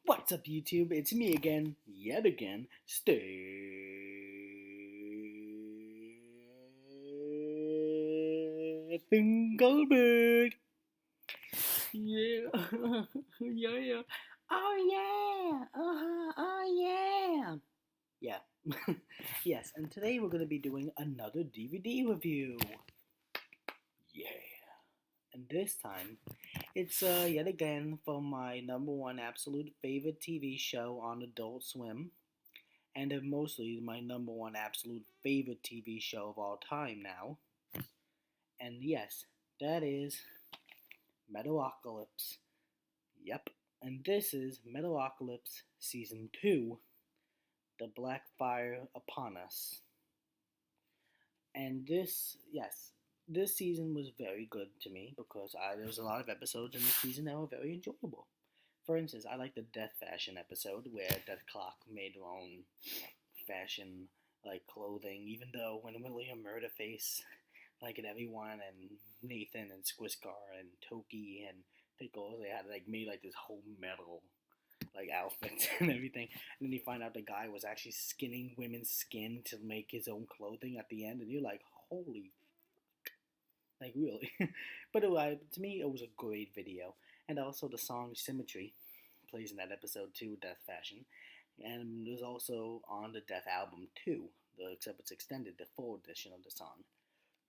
What's up, YouTube? It's me again, yet again, Stephen Goldberg. Yeah, yeah, yeah. Oh yeah, oh yeah. Yeah, yes. And today we're gonna be doing another DVD review. Yeah. And this time, it's yet again from my number one absolute favorite TV show on Adult Swim, and mostly my number one absolute favorite TV show of all time now. And yes, that is Metalocalypse. Yep, and this is Metalocalypse Season 2, The Black Fire Upon Us. And this season was very good to me because there was a lot of episodes in this season that were very enjoyable. For instance, I like the Death Fashion episode where Death Clock made her own fashion like clothing, even though when William Murderface like and everyone and Nathan and Squiscar and Toki and Pickles they had like made like this whole metal like outfits and everything. And then you find out the guy was actually skinning women's skin to make his own clothing at the end, and you're like, holy, like really. But to me, it was a great video, and also the song "Symmetry" plays in that episode too, Death Fashion, and it was also on the Death album too, except it's extended, the full edition of the song.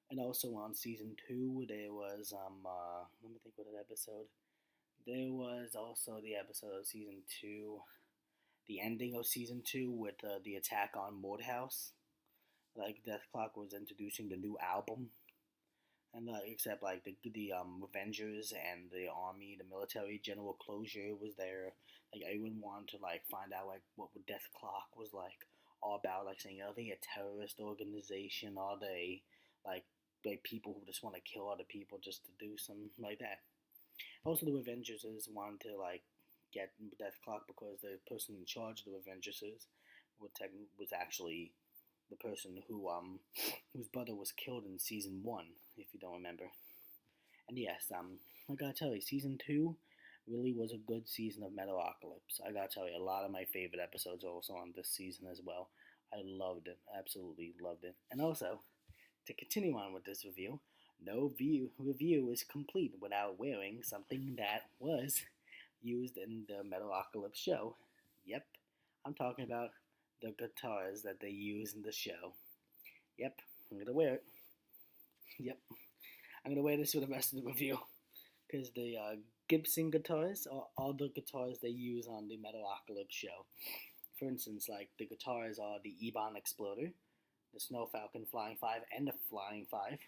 And also on season 2, there was let me think what that episode. There was also the episode of season 2, the ending of season 2 with the attack on Morehouse. Like Death Clock was introducing the new album, and except like the Avengers and the army, the military, General Closure was there. Like everyone wanted to like find out like what Death Clock was like all about. Like saying, are they a terrorist organization? Are they like people who just want to kill other people just to do something like that? Also, the Avengers wanted to like get Death Clock because the person in charge of the Avengers was actually the person whose brother was killed in season 1, if you don't remember. And yes, I gotta tell you, season 2 really was a good season of Metalocalypse. I gotta tell you, a lot of my favorite episodes are also on this season as well. I loved it, absolutely loved it. And also, to continue on with this review, no review is complete without wearing something that was used in the Metalocalypse show. Yep, I'm talking about the guitars that they use in the show. Yep, I'm gonna wear it. Yep, I'm gonna wear this for the rest of the review because the Gibson guitars are all the guitars they use on the Metalocalypse show. For instance, like the guitars are the Ebon Exploder, the Snow Falcon Flying 5, and the Flying 5,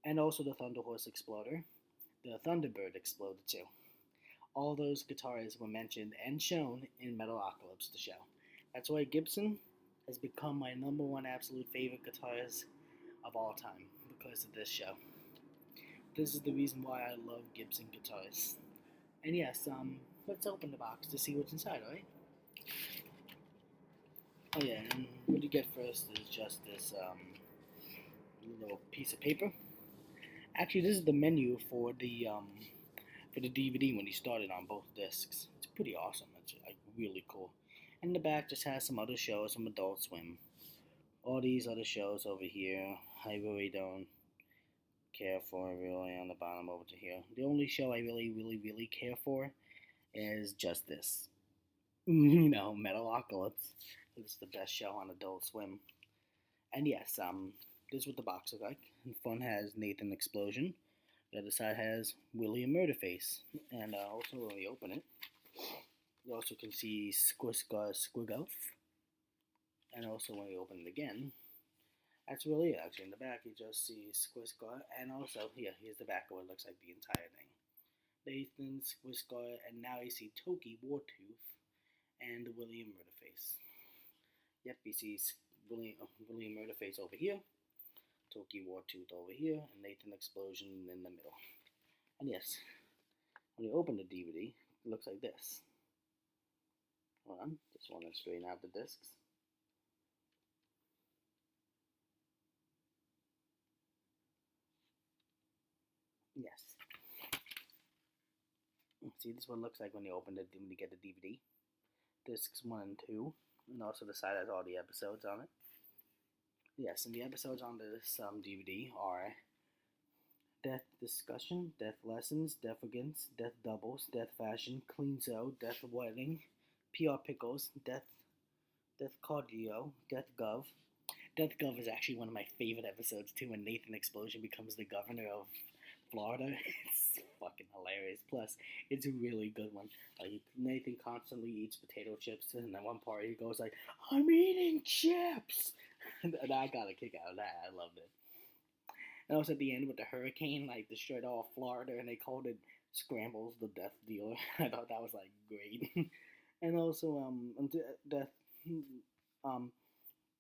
and also the Thunder Horse Exploder. The Thunderbird exploded too. All those guitars were mentioned and shown in Metalocalypse, the show. That's why Gibson has become my number one absolute favorite guitarist of all time because of this show. This is the reason why I love Gibson guitars. And yes, let's open the box to see what's inside, alright? Oh yeah, and what you get first is just this little piece of paper. Actually, this is the menu for the DVD when you start it on both discs. It's pretty awesome. It's like really cool. And the back just has some other shows from Adult Swim. All these other shows over here, I really don't care for really on the bottom over to here. The only show I really care for is just this. Metalocalypse. It's the best show on Adult Swim. And yes, this is what the box looks like. The front has Nathan Explosion. The other side has William Murderface. And also when we open it, you also can see Squiscar Squigoff. And also when we open it again, that's really it actually. In the back you just see Squiscar, and also here's the back of what looks like the entire thing. Nathan, Squiscar, and now you see Toki Wartooth and William Murderface. Yep, you see William Murderface over here, Toki Wartooth over here, and Nathan Explosion in the middle. And yes, when you open the DVD, it looks like this. Hold on, just want to straighten out the discs. Yes. See, this is what it looks like when you get the DVD. discs 1 and 2, and also the side has all the episodes on it. Yes, and the episodes on this DVD are Death Discussion, Death Lessons, Death Against, Death Doubles, Death Fashion, Clean Sew, Death Wedding, PR Pickles, Death Cardio, Death Gov. Death Gov is actually one of my favorite episodes too, when Nathan Explosion becomes the governor of Florida. It's fucking hilarious. Plus, it's a really good one. Nathan constantly eats potato chips, and at one part he goes like, "I'm eating chips," and I got a kick out of that. I loved it. And also at the end with the hurricane, like destroyed all Florida, and they called it Scrambles the Death Dealer. I thought that was like great. And also Death um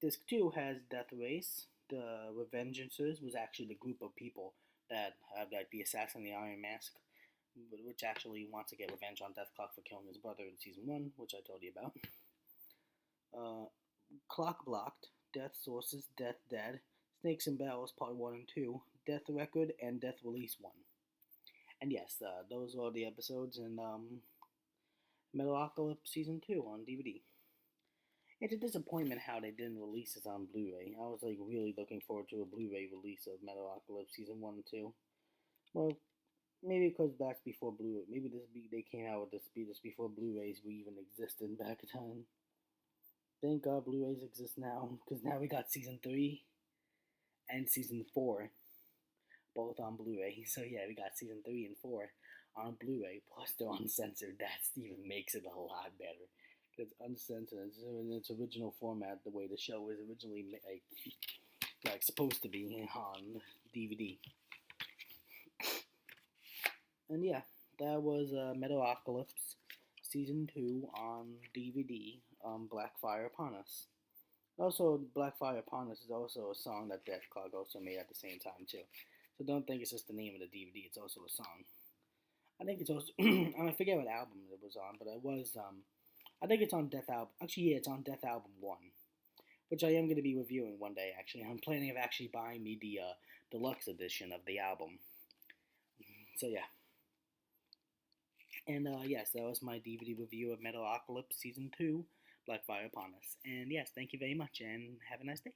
Disc 2 has Death Race. The Revengeancers was actually the group of people that have like the Assassin, the Iron Mask, which actually wants to get revenge on Death Clock for killing his brother in season 1, which I told you about. Clock Blocked, Death Sources, Death Dead, Snakes and Barrels Part 1 and 2, Death Record, and Death Release 1. And yes, those are the episodes in Metalocalypse Season 2 on DVD. It's a disappointment how they didn't release this on Blu-ray. I was like really looking forward to a Blu-ray release of Metalocalypse Season 1 and 2. Well, maybe because that's before Blu-ray. Maybe they came out with this before Blu-rays even existed back then. Thank God Blu-rays exist now, because now we got Season 3 and Season 4 both on Blu-ray. So yeah, we got Season 3 and 4 on Blu-ray, plus they're uncensored. That even makes it a lot better. It's uncensored. It's in its original format, the way the show was originally like supposed to be on DVD. And yeah, that was Metalocalypse Season 2 on DVD, Blackfire Upon Us. Also, Blackfire Upon Us is also a song that Death Clock also made at the same time too. So don't think it's just the name of the DVD, it's also a song. I think it's also, I forget what album it was on, but it was, I think it's on Death Album. Actually, yeah, it's on Death Album 1, which I am going to be reviewing one day, actually. I'm planning of actually buying me the deluxe edition of the album. So, yeah. And, yes, that was my DVD review of Metalocalypse Season 2, Blackfire Upon Us. And, yes, thank you very much, and have a nice day.